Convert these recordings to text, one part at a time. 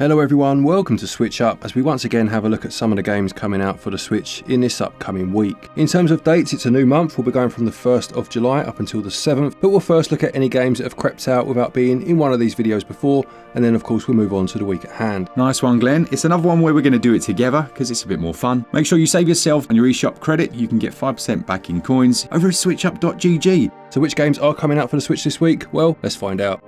Hello everyone, welcome to SwitchUp as we once again have a look at some of the games coming out for the Switch in this upcoming week. In terms of dates, it's a new month. We'll be going from the 1st of July up until the 7th, but we'll first look at any games that have crept out without being in one of these videos before, and then of course we'll move on to the week at hand. Nice one, Glenn. It's another one where we're going to do it together because it's a bit more fun. Make sure you save yourself and your eShop credit. You can get 5% back in coins over at switchup.gg. So which games are coming out for the Switch this week? Well, let's find out.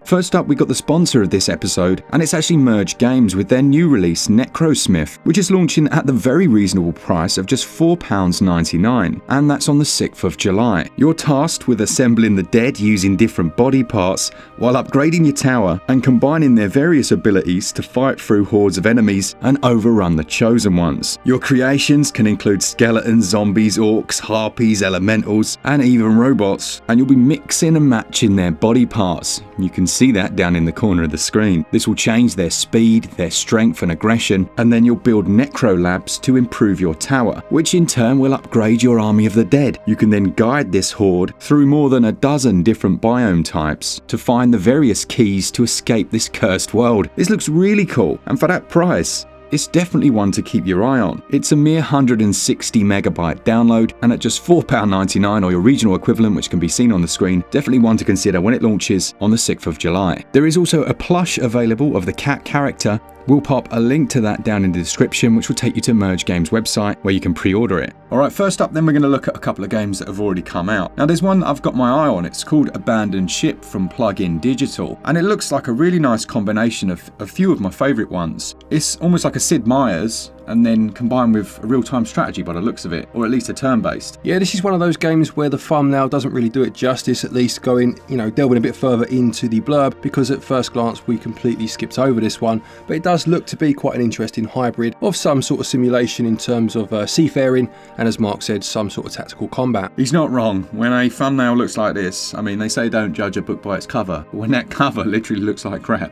First up, we got the sponsor of this episode, and it's actually Merge Games with their new release Necrosmith, which is launching at the very reasonable price of just £4.99, and that's on the 6th of July. You're tasked with assembling the dead using different body parts while upgrading your tower and combining their various abilities to fight through hordes of enemies and overrun the chosen ones. Your creations can include skeletons, zombies, orcs, harpies, elementals, and even robots, and you'll be mixing and matching their body parts. You can see that down in the corner of the screen. This will change their speed, their strength and aggression, and then you'll build necro labs to improve your tower, which in turn will upgrade your army of the dead. You can then guide this horde through more than a dozen different biome types to find the various keys to escape this cursed world. This looks really cool, and for that price, it's definitely one to keep your eye on. It's a mere 160 megabyte download, and at just £4.99 or your regional equivalent, which can be seen on the screen, definitely one to consider when it launches on the 6th of July. There is also a plush available of the cat character. We'll pop a link to that down in the description, which will take you to Merge Games' website where you can pre-order it. Alright, first up then we're going to look at a couple of games that have already come out. Now there's one I've got my eye on. It's called Abandoned Ship from Plug-in Digital, and it looks like a really nice combination of a few of my favourite ones. It's almost like a Sid Meier's and then combined with a real-time strategy by the looks of it, or at least a turn-based. Yeah, this is one of those games where the thumbnail doesn't really do it justice, at least delving a bit further into the blurb, because at first glance we completely skipped over this one, but it does look to be quite an interesting hybrid of some sort of simulation in terms of seafaring, and as Mark said, some sort of tactical combat. He's not wrong. When a thumbnail looks like this, I mean, they say don't judge a book by its cover, but when that cover literally looks like crap.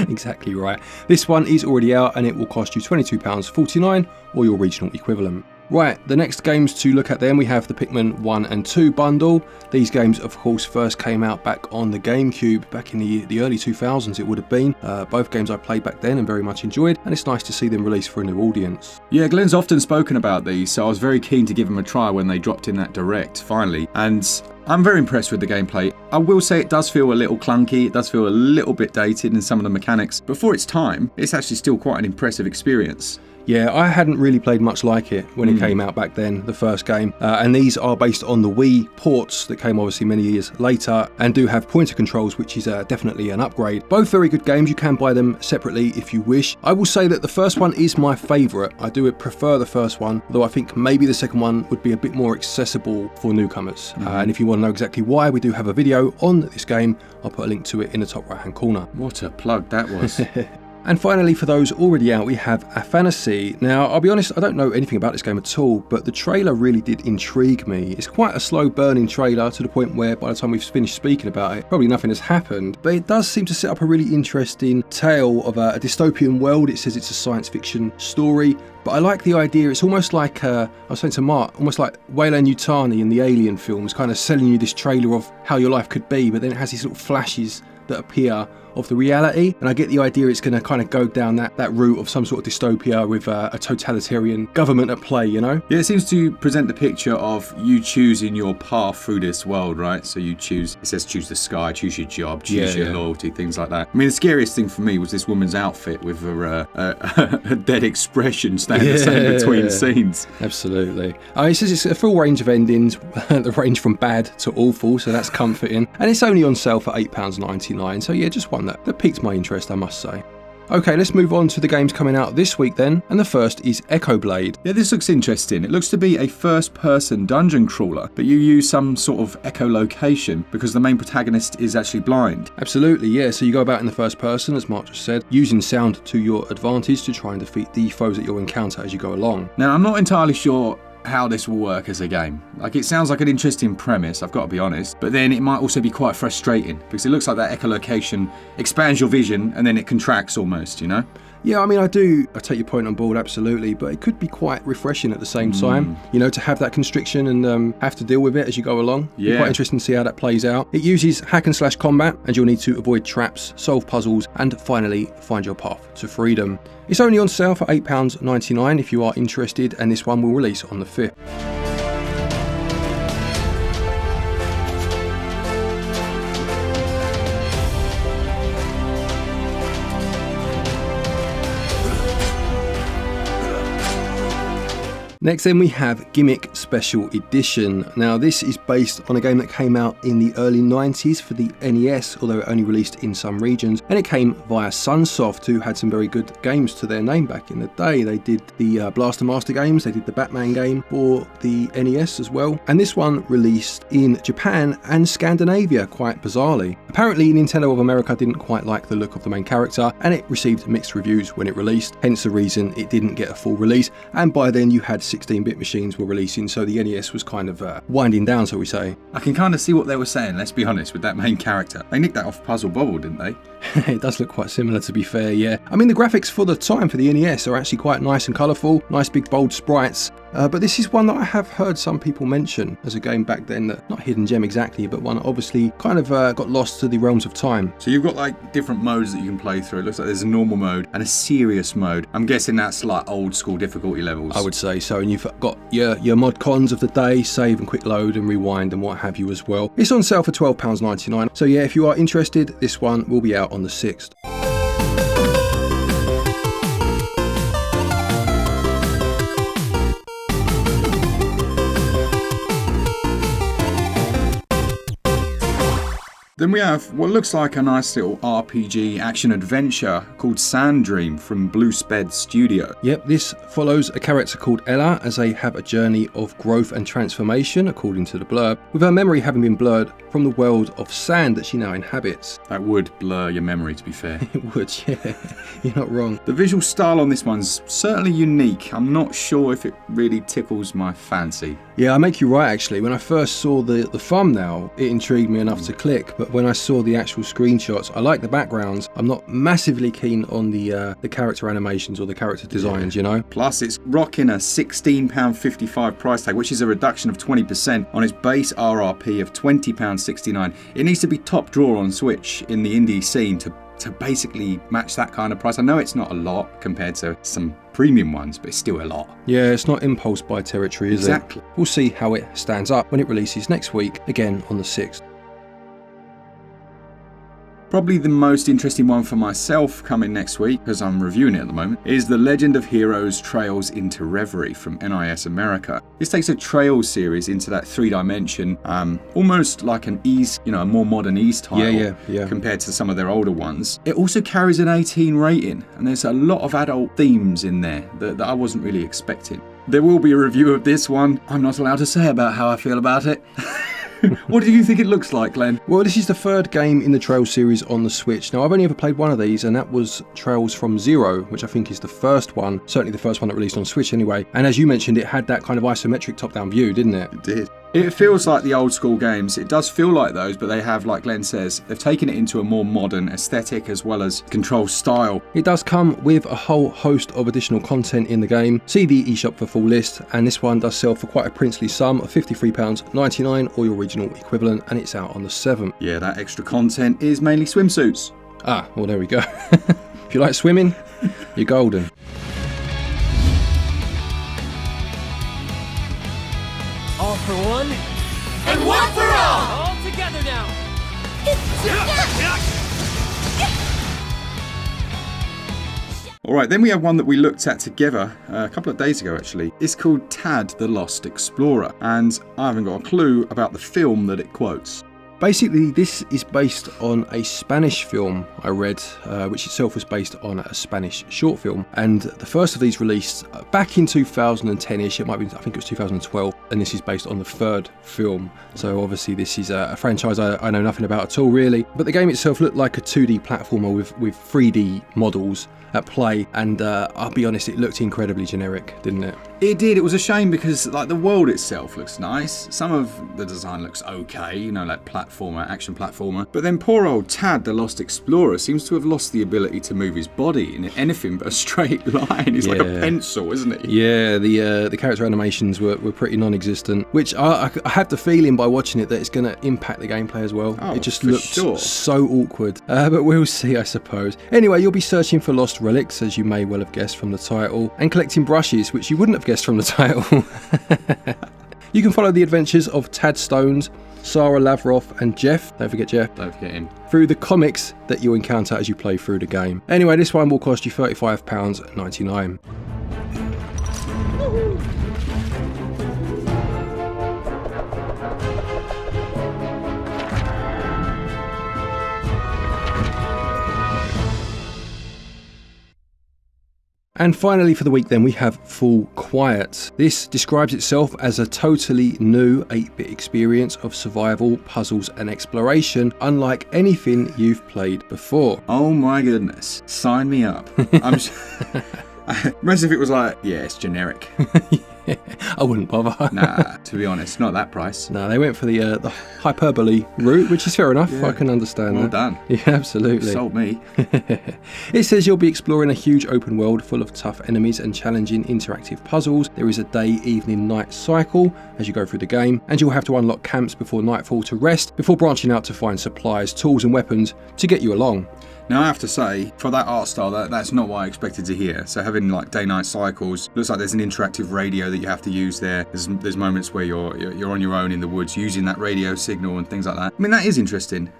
Exactly right. This one is already out and it will cost you £22.49 or your regional equivalent. Right, the next games to look at then, we have the Pikmin 1 and 2 bundle. These games of course first came out back on the GameCube back in the early 2000s it would have been. Both games I played back then and very much enjoyed, and it's nice to see them released for a new audience. Yeah, Glen's often spoken about these, so I was very keen to give them a try when they dropped in that direct finally, and I'm very impressed with the gameplay. I will say it does feel a little clunky, it does feel a little bit dated in some of the mechanics, but for its time, it's actually still quite an impressive experience. Yeah, I hadn't really played much like it when it came out back then, the first game, and these are based on the Wii ports that came obviously many years later and do have pointer controls, which is definitely an upgrade. Both very good games, you can buy them separately if you wish. I will say that the first one is my favourite. I do prefer the first one, though I think maybe the second one would be a bit more accessible for newcomers. And if you want to know exactly why, we do have a video on this game. I'll put a link to it in the top right hand corner. What a plug that was. And finally, for those already out, we have Athanasy. Now, I'll be honest, I don't know anything about this game at all, but the trailer really did intrigue me. It's quite a slow burning trailer to the point where by the time we've finished speaking about it, probably nothing has happened. But it does seem to set up a really interesting tale of a dystopian world. It says it's a science fiction story, but I like the idea. It's almost like, I was saying to Mark, almost like Weyland-Yutani in the Alien films, kind of selling you this trailer of how your life could be, but then it has these little flashes that appear of the reality, and I get the idea it's going to kind of go down that route of some sort of dystopia with a totalitarian government at play, you know? Yeah, it seems to present the picture of you choosing your path through this world, right? So you choose, it says choose the sky, choose your job, choose your loyalty, things like that. I mean, the scariest thing for me was this woman's outfit with a dead expression standing between scenes. Absolutely. It says it's a full range of endings, the range from bad to awful, so that's comforting, and it's only on sale for £8.99, so yeah, just one that piqued my interest, I must say. Okay, let's move on to the games coming out this week then, and the first is Echoblade. Yeah, this looks interesting. It looks to be a first-person dungeon crawler, but you use some sort of echolocation because the main protagonist is actually blind. Absolutely, yeah, so you go about in the first person, as Mark just said, using sound to your advantage to try and defeat the foes that you'll encounter as you go along. Now, I'm not entirely sure how this will work as a game. Like, it sounds like an interesting premise, I've got to be honest, but then it might also be quite frustrating because it looks like that echolocation expands your vision and then it contracts almost, you know? Yeah, I mean, I take your point on board, absolutely, but it could be quite refreshing at the same time, you know, to have that constriction and have to deal with it as you go along. Yeah. Quite interesting to see how that plays out. It uses hack and slash combat, and you'll need to avoid traps, solve puzzles, and finally find your path to freedom. It's only on sale for £8.99 if you are interested, and this one will release on the 5th. Next then we have Gimmick Special Edition. Now this is based on a game that came out in the early 90s for the NES, although it only released in some regions, and it came via Sunsoft, who had some very good games to their name back in the day. They did the Blaster Master games, they did the Batman game for the NES as well, and this one released in Japan and Scandinavia, quite bizarrely. Apparently Nintendo of America didn't quite like the look of the main character, and it received mixed reviews when it released, hence the reason it didn't get a full release, and by then you had 16-bit machines were releasing, so the NES was kind of winding down, so we say. I can kind of see what they were saying, let's be honest, with that main character. They nicked that off Puzzle Bobble, didn't they? It does look quite similar, to be fair, yeah. I mean, the graphics for the time for the NES are actually quite nice and colourful, nice big bold sprites, but this is one that I have heard some people mention as a game back then, that not hidden gem exactly, but one that obviously kind of got lost to the realms of time. So you've got like different modes that you can play through. It looks like there's a normal mode and a serious mode. I'm guessing that's like old school difficulty levels. I would say so, and you've got your mod cons of the day, save and quick load and rewind and what have you as well. It's on sale for £12.99, so yeah, if you are interested, this one will be out on the 6th. Then we have what looks like a nice little RPG action-adventure called Sandream from Bluesped Studio. Yep, this follows a character called Ella as they have a journey of growth and transformation, according to the blurb, with her memory having been blurred from the world of sand that she now inhabits. That would blur your memory, to be fair. It would, yeah. You're not wrong. The visual style on this one's certainly unique. I'm not sure if it really tickles my fancy. Yeah, I make you right, actually. When I first saw the thumbnail, it intrigued me enough to click, but when I saw the actual screenshots, I like the backgrounds. I'm not massively keen on the character animations or the character designs, you know? Plus, it's rocking a £16.55 price tag, which is a reduction of 20% on its base RRP of £20.69. It needs to be top drawer on Switch in the indie scene to basically match that kind of price. I know it's not a lot compared to some premium ones, but it's still a lot. Yeah, it's not impulse buy territory, is it? Exactly. We'll see how it stands up when it releases next week, again on the 6th. Probably the most interesting one for myself coming next week, because I'm reviewing it at the moment, is The Legend of Heroes Trails into Reverie from NIS America. This takes a Trails series into that 3-dimension, almost like an Ys, a more modern Ys title compared to some of their older ones. It also carries an 18 rating, and there's a lot of adult themes in there that I wasn't really expecting. There will be a review of this one. I'm not allowed to say about how I feel about it. What do you think it looks like, Glen? Well, this is the third game in the Trails series on the Switch. Now, I've only ever played one of these, and that was Trails from Zero, which I think is the first one, certainly the first one that released on Switch anyway. And as you mentioned, it had that kind of isometric top-down view, didn't it? It did. It feels like the old school games. It does feel like those, but they have, like Glen says, they've taken it into a more modern aesthetic as well as control style. It does come with a whole host of additional content in the game. See the eShop for full list, and this one does sell for quite a princely sum of £53.99 or your original equivalent, and it's out on the 7th. Yeah, that extra content is mainly swimsuits. Ah, well, there we go. If you like swimming, you're golden. All for one, And one for all! all together now. Alright, then we have one that we looked at together a couple of days ago actually. It's called Tad the Lost Explorer, and I haven't got a clue about the film that it quotes. Basically, this is based on a Spanish film I read, which itself was based on a Spanish short film. And the first of these released back in 2010-ish, I think it was 2012, and this is based on the third film. So obviously this is a franchise I know nothing about at all, really. But the game itself looked like a 2D platformer with 3D models at play, and I'll be honest, it looked incredibly generic, didn't it? It did. It was a shame because like the world itself looks nice. Some of the design looks okay, you know, like platformer, action platformer. But then poor old Tad, the Lost Explorer, seems to have lost the ability to move his body in anything but a straight line. He's like a pencil, isn't he? Yeah, the character animations were pretty non-existent, which I have the feeling by watching it that it's going to impact the gameplay as well. Oh, it just for looks sure. so awkward. But we'll see, I suppose. Anyway, you'll be searching for lost relics, as you may well have guessed from the title, and collecting brushes, which you wouldn't have guessed from the title. You can follow the adventures of Tad Stones, Sarah Lavroff and Jeff, don't forget Jeff, Don't forget him. through the comics that you'll encounter as you play through the game. Anyway, this one will cost you £35.99. And finally for the week then, we have Full Quiet. This describes itself as a totally new 8-bit experience of survival, puzzles and exploration, unlike anything you've played before. Oh my goodness. Sign me up. Imagine if it was like, yeah, it's generic. I wouldn't bother. Nah, to be honest, not that price. No, they went for the hyperbole route, which is fair enough. Yeah. I can understand Well that. done. Yeah, absolutely. Sold me. It says you'll be exploring a huge open world full of tough enemies and challenging interactive puzzles. There is a day, evening, night cycle as you go through the game, and you'll have to unlock camps before nightfall to rest, before branching out to find supplies, tools and weapons to get you along. Now I have to say, for that art style, that's not what I expected to hear. So having like day-night cycles, looks like there's an interactive radio that you have to use there. There's moments where you're on your own in the woods using that radio signal and things like that. I mean, that is interesting.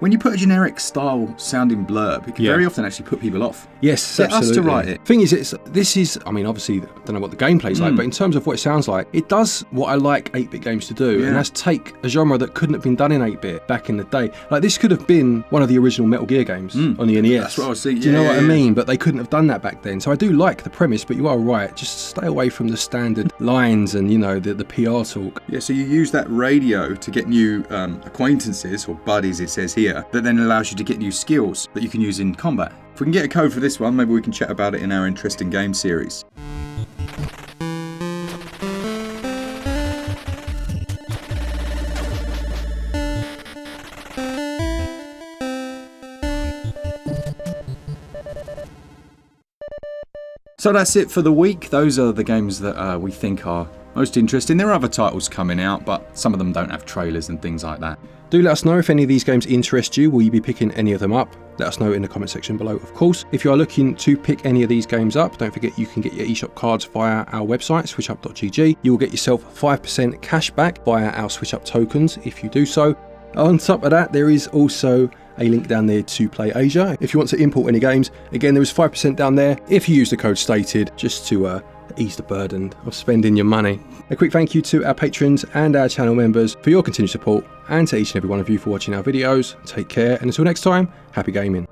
When you put a generic style sounding blurb, it can very often actually put people off. Yes, Get absolutely. us to write it. Thing is, I mean, obviously, I don't know what the gameplay's like, but in terms of what it sounds like, it does what I like 8-bit games to do, and that's take a genre that couldn't have been done in 8-bit back in the day. Like, this could have been one of the original Metal Gear games on the NES. That's what I was thinking. Do you know what I mean? But they couldn't have done that back then. So I do like the premise, but you are right. Just stay away from the standard lines and, you know, the PR talk. Yeah, so you use that radio to get new acquaintances, or buddies it says here, that then allows you to get new skills that you can use in combat. If we can get a code for this one, maybe we can chat about it in our interesting game series. So that's it for the week. Those are the games that we think are most interesting. There are other titles coming out, but some of them don't have trailers and things like that. Do let us know if any of these games interest you. Will you be picking any of them up? Let us know in the comment section below, of course. If you are looking to pick any of these games up, don't forget you can get your eShop cards via our website, switchup.gg. You will get yourself 5% cash back via our SwitchUp tokens if you do so. On top of that, there is also a link down there to Play Asia. If you want to import any games, again, there is 5% down there if you use the code stated, just to ease the burden of spending your money. A quick thank you to our patrons and our channel members for your continued support, and to each and every one of you for watching our videos. Take care, and until next time, happy gaming.